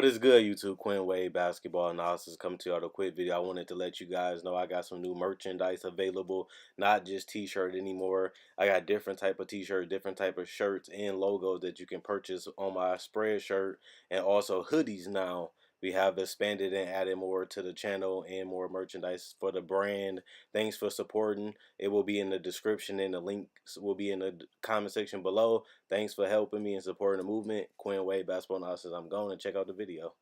is good, YouTube? Quinn Wade Basketball Analysis coming to you with a quick video. I wanted to let you guys know I got some new merchandise available, not just t-shirt anymore. I got different type of t-shirt, different type of shirts and logos that you can purchase on my spread shirt, and also hoodies now. We have expanded and added more to the channel and more merchandise for the brand. Thanks for supporting. It will be in the description and the links will be in the comment section below. Thanks for helping me and supporting the movement. Quinn Wade Basketball Analysis. I'm going to check out the video.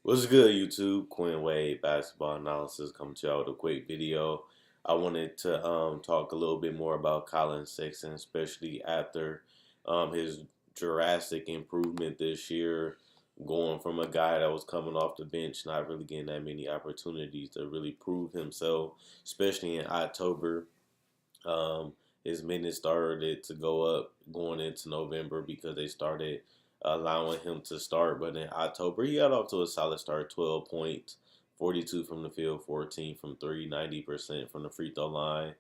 What's good, YouTube? Quinn Wade Basketball Analysis coming to y'all with a quick video. I wanted to talk a little bit more about Collin Sexton, especially after his drastic improvement this year, going from a guy that was coming off the bench, not really getting that many opportunities to really prove himself, especially in October. His minutes started to go up going into November because they started allowing him to start. But in October, he got off to a solid start, 12 points, 42 from the field, 14 from three, 90% from the free throw line,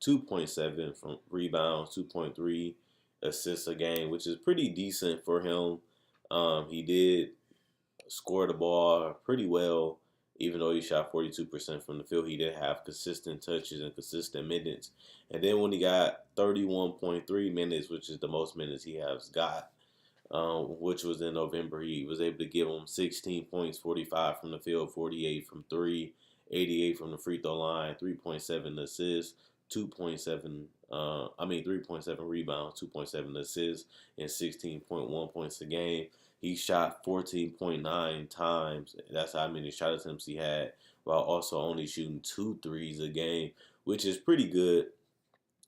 2.7 from rebounds, 2.3 assists a game, which is pretty decent for him. He did score the ball pretty well. Even though he shot 42% from the field, he did have consistent touches and consistent minutes. And then when he got 31.3 minutes, which is the most minutes he has got, which was in November, he was able to give him 16 points, 45 from the field, 48 from three, 88 from the free throw line, 3.7 assists, 3.7 rebounds, 2.7 assists, and 16.1 points a game. He shot 14.9 times. That's how many shot attempts he had, while also only shooting 2 threes a game, which is pretty good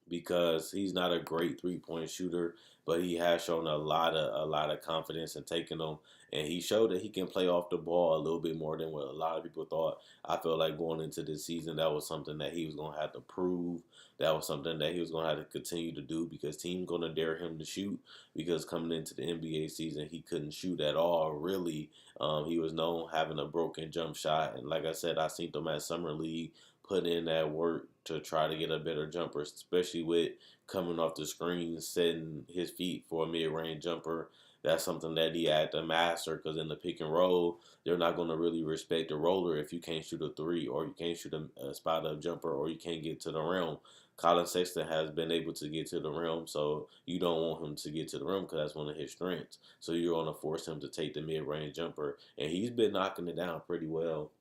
because he's not a great three-point shooter, but he has shown a lot of confidence in taking them, and he showed that he can play off the ball a little bit more than what a lot of people thought. I feel like going into this season, that was something that he was going to have to prove. That was something that he was going to have to continue to do because teams going to dare him to shoot, because coming into the NBA season, he couldn't shoot at all, really. He was known having a broken jump shot, and like I said, I seen him at Summer League put in that work to try to get a better jumper, especially with coming off the screen, setting his feet for a mid-range jumper. That's something that he had to master, because in the pick and roll, they're not going to really respect the roller if you can't shoot a three, or you can't shoot a spot-up jumper, or you can't get to the rim. Collin Sexton has been able to get to the rim, so you don't want him to get to the rim because that's one of his strengths. So you're going to force him to take the mid-range jumper, and he's been knocking it down pretty well.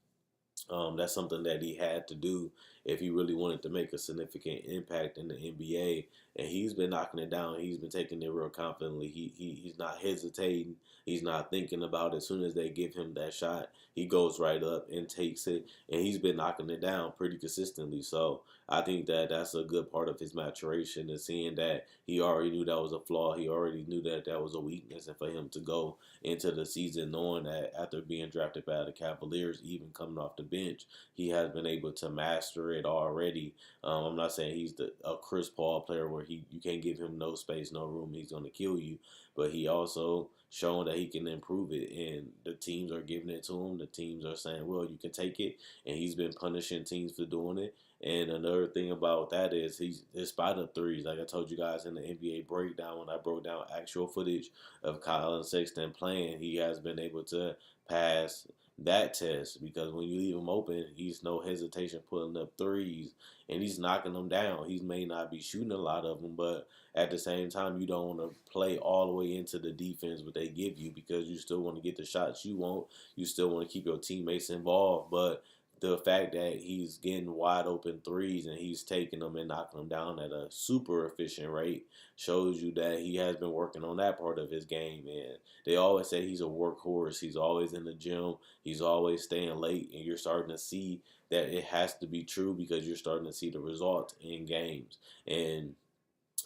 That's something that he had to do if he really wanted to make a significant impact in the NBA. And he's been knocking it down. He's been taking it real confidently. He's not hesitating. He's not thinking about it. As soon as they give him that shot, he goes right up and takes it. And he's been knocking it down pretty consistently. So I think that that's a good part of his maturation, and seeing that he already knew that was a flaw. He already knew that that was a weakness. And for him to go into the season knowing that after being drafted by the Cavaliers, even coming off the bench, he has been able to master it already. I'm not saying he's a Chris Paul player where you can't give him no space, no room, he's going to kill you. But he also shown that he can improve it, and the teams are giving it to him. The teams are saying, well, you can take it, and he's been punishing teams for doing it. And another thing about that is his spot up threes. Like I told you guys in the NBA breakdown, when I broke down actual footage of Collin Sexton playing, he has been able to pass that test, because when you leave him open, he's no hesitation putting up threes, and he's knocking them down. He may not be shooting a lot of them, but at the same time, you don't want to play all the way into the defense what they give you, because you still want to get the shots you want. You still want to keep your teammates involved, but the fact that he's getting wide open threes and he's taking them and knocking them down at a super efficient rate shows you that he has been working on that part of his game. And they always say he's a workhorse. He's always in the gym. He's always staying late, and you're starting to see that it has to be true, because you're starting to see the results in games. And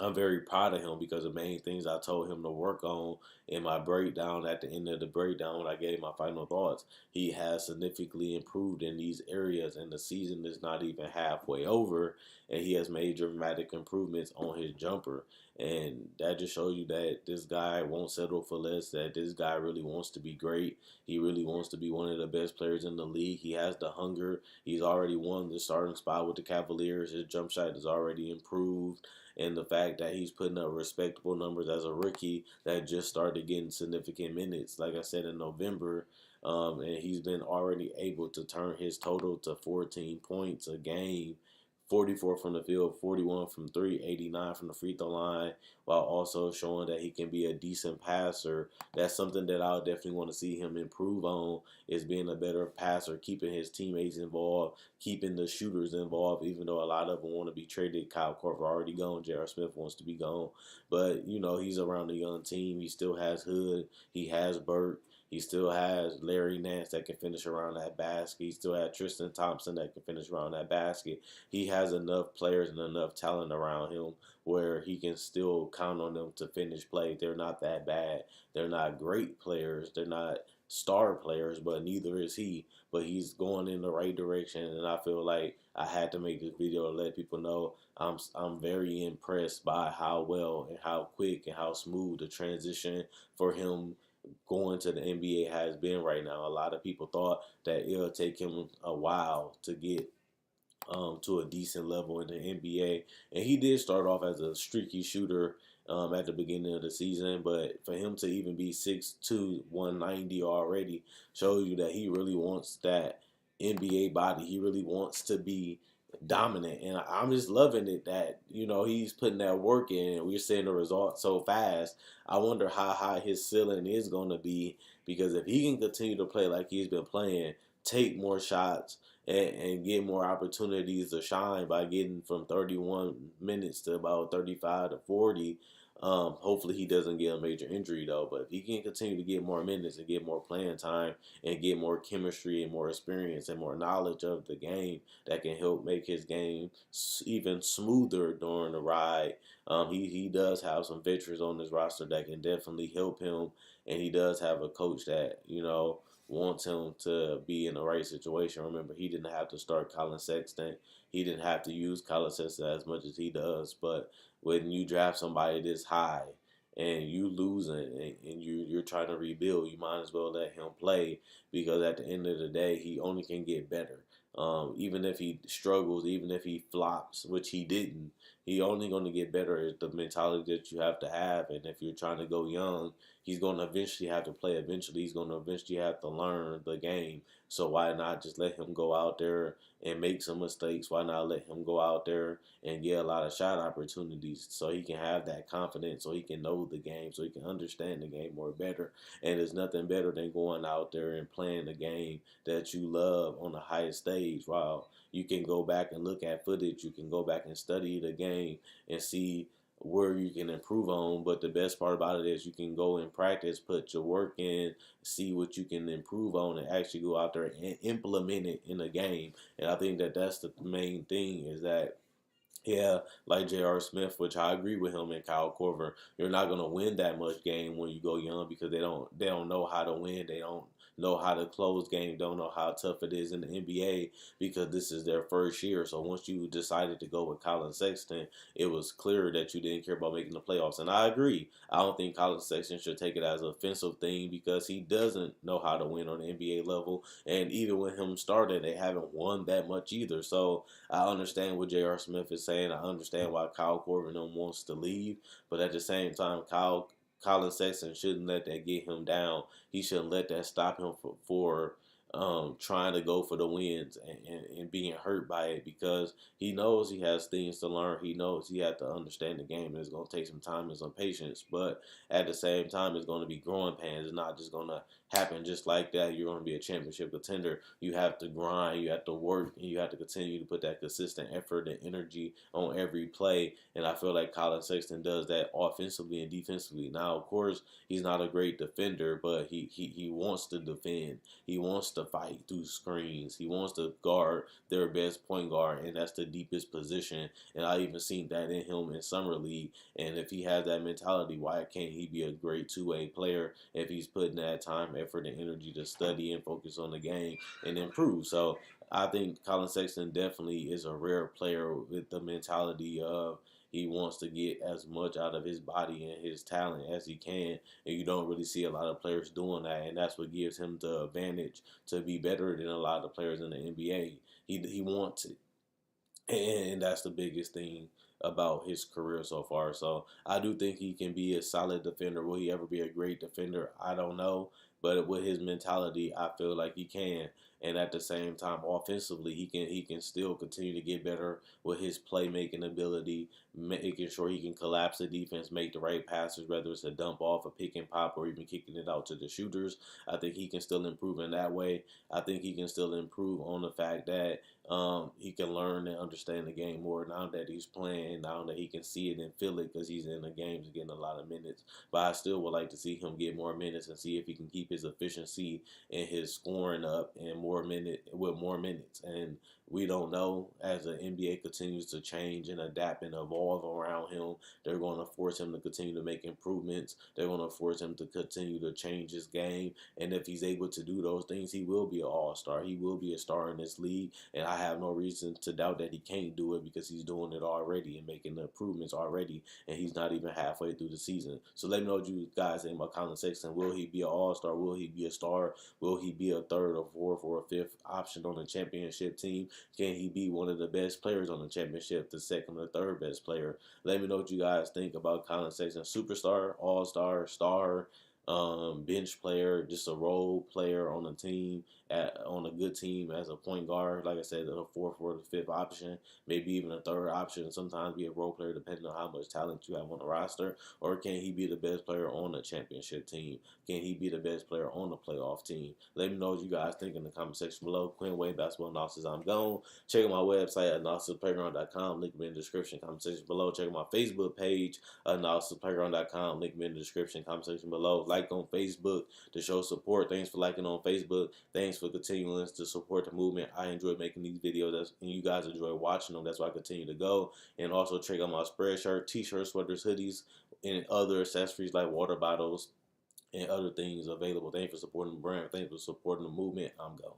I'm very proud of him, because the main things I told him to work on in my breakdown, at the end of the breakdown, when I gave my final thoughts, he has significantly improved in these areas, and the season is not even halfway over, and he has made dramatic improvements on his jumper. And that just shows you that this guy won't settle for less, that this guy really wants to be great. He really wants to be one of the best players in the league. He has the hunger. He's already won the starting spot with the Cavaliers. His jump shot is already improved. and the fact that he's putting up respectable numbers as a rookie that just started getting significant minutes, like I said, in November. And he's been already able to turn his total to 14 points a game, 44 from the field, 41 from three, 89 from the free throw line, while also showing that he can be a decent passer. That's something that I'll definitely want to see him improve on, is being a better passer, keeping his teammates involved, keeping the shooters involved, even though a lot of them want to be traded. Kyle Korver already gone. J.R. Smith wants to be gone. But, he's around a young team. He still has Hood. He has Burke. He still has Larry Nance that can finish around that basket. He still has Tristan Thompson that can finish around that basket. He has enough players and enough talent around him where he can still count on them to finish play. They're not that bad. They're not great players. They're not star players, but neither is he. But he's going in the right direction, and I feel like I had to make this video to let people know I'm very impressed by how well and how quick and how smooth the transition for him going to the NBA has been right now. A lot of people thought that it'll take him a while to get to a decent level in the NBA, and he did start off as a streaky shooter at the beginning of the season, but for him to even be 6'2", 190 already shows you that he really wants that NBA body. He really wants to be dominant, and I'm just loving it that he's putting that work in and we're seeing the results so fast. I wonder how high his ceiling is going to be, because if he can continue to play like he's been playing, take more shots and get more opportunities to shine by getting from 31 minutes to about 35 to 40. Hopefully he doesn't get a major injury though, but if he can continue to get more minutes and get more playing time and get more chemistry and more experience and more knowledge of the game, that can help make his game even smoother during the ride. He does have some veterans on his roster that can definitely help him, and he does have a coach that wants him to be in the right situation. Remember, he didn't have to start Collin Sexton. He didn't have to use Collin Sexton as much as he does, but when you draft somebody this high and you losing and you're trying to rebuild, you might as well let him play, because at the end of the day, he only can get better. Even if he struggles, even if he flops, which he didn't, he only going to get better. Is the mentality that you have to have. And if you're trying to go young, he's going to eventually have to play. Eventually, he's going to eventually have to learn the game. So why not just let him go out there and make some mistakes? Why not let him go out there and get a lot of shot opportunities so he can have that confidence, so he can know the game, so he can understand the game more better? And there's nothing better than going out there and playing the game that you love on the highest stage. While you can go back and look at footage, you can go back and study the game and see where you can improve on. But the best part about it is you can go and practice, put your work in, see what you can improve on, and actually go out there and implement it in a game. And I think that that's the main thing, is that yeah, like J.R. Smith, which I agree with him, and Kyle Korver, you're not gonna win that much game when you go young, because they don't know how to win. They don't know how to close game. Don't know how tough it is in the NBA, because this is their first year. So once you decided to go with Collin Sexton, it was clear that you didn't care about making the playoffs. And I agree. I don't think Collin Sexton should take it as an offensive thing, because he doesn't know how to win on the NBA level. And even with him starting, they haven't won that much either. So I understand what J.R. Smith is saying. I understand why Kyle Korver wants to leave, but at the same time, Collin Sexton shouldn't let that get him down. He shouldn't let that stop him for trying to go for the wins and being hurt by it, because he knows he has things to learn. He knows he has to understand the game, and it's going to take some time and some patience. But at the same time, it's going to be growing pains. It's not just going to happen just like that. You're going to be a championship contender. You have to grind, you have to work, and you have to continue to put that consistent effort and energy on every play. And I feel like Collin Sexton does that offensively and defensively. Now, of course, he's not a great defender, but he wants to defend. He wants to fight through screens. He wants to guard their best point guard, and that's the deepest position. And I even seen that in him in Summer League. And if he has that mentality, why can't he be a great two-way player if he's putting that time, effort, and energy to study and focus on the game and improve? So I think Collin Sexton definitely is a rare player with the mentality of he wants to get as much out of his body and his talent as he can. And you don't really see a lot of players doing that. And that's what gives him the advantage to be better than a lot of the players in the NBA. He wants it. And that's the biggest thing about his career so far. So I do think he can be a solid defender. Will he ever be a great defender? I don't know. But with his mentality, I feel like he can. And at the same time, offensively, he can still continue to get better with his playmaking ability, making sure he can collapse the defense, make the right passes, whether it's a dump off, a pick and pop, or even kicking it out to the shooters. I think he can still improve in that way. I think he can still improve on the fact that he can learn and understand the game more now that he's playing, now that he can see it and feel it because he's in the games getting a lot of minutes. But I still would like to see him get more minutes and see if he can keep his efficiency and his scoring up and more minutes. And we don't know as the NBA continues to change and adapt and evolve around him. They're going to force him to continue to make improvements. They're going to force him to continue to change his game. And if he's able to do those things, he will be an all-star. He will be a star in this league. And I have no reason to doubt that he can't do it because he's doing it already and making the improvements already. And he's not even halfway through the season. So let me know what you guys think about Collin Sexton. Will he be an all-star? Will he be a star? Will he be a third or fourth or a fifth option on the championship team? Can he be one of the best players on the championship, the second or third best player? Let me know what you guys think about Collin Sexton. Superstar, all-star, star, bench player, just a role player on a team, on a good team as a point guard. Like I said, a fourth or the fifth option, maybe even a third option. Sometimes be a role player depending on how much talent you have on the roster. Or can he be the best player on the championship team? Can he be the best player on the playoff team? Let me know what you guys think in the comment section below. Quinn Wayne Basketball Analysis, I'm gone. Check out my website at analysisplayground.com. Link in the description, comment section below. Check out my Facebook page, analysisplayground.com. Link in the description, comment section below. Like on Facebook to show support. Thanks for liking on Facebook. Thanks for continuing to support the movement. I enjoy making these videos, and you guys enjoy watching them. That's why I continue to go. And also check out my spreadshirt, t-shirts, sweaters, hoodies, and other accessories like water bottles and other things available. Thanks for supporting the brand. Thanks for supporting the movement. I'm gone.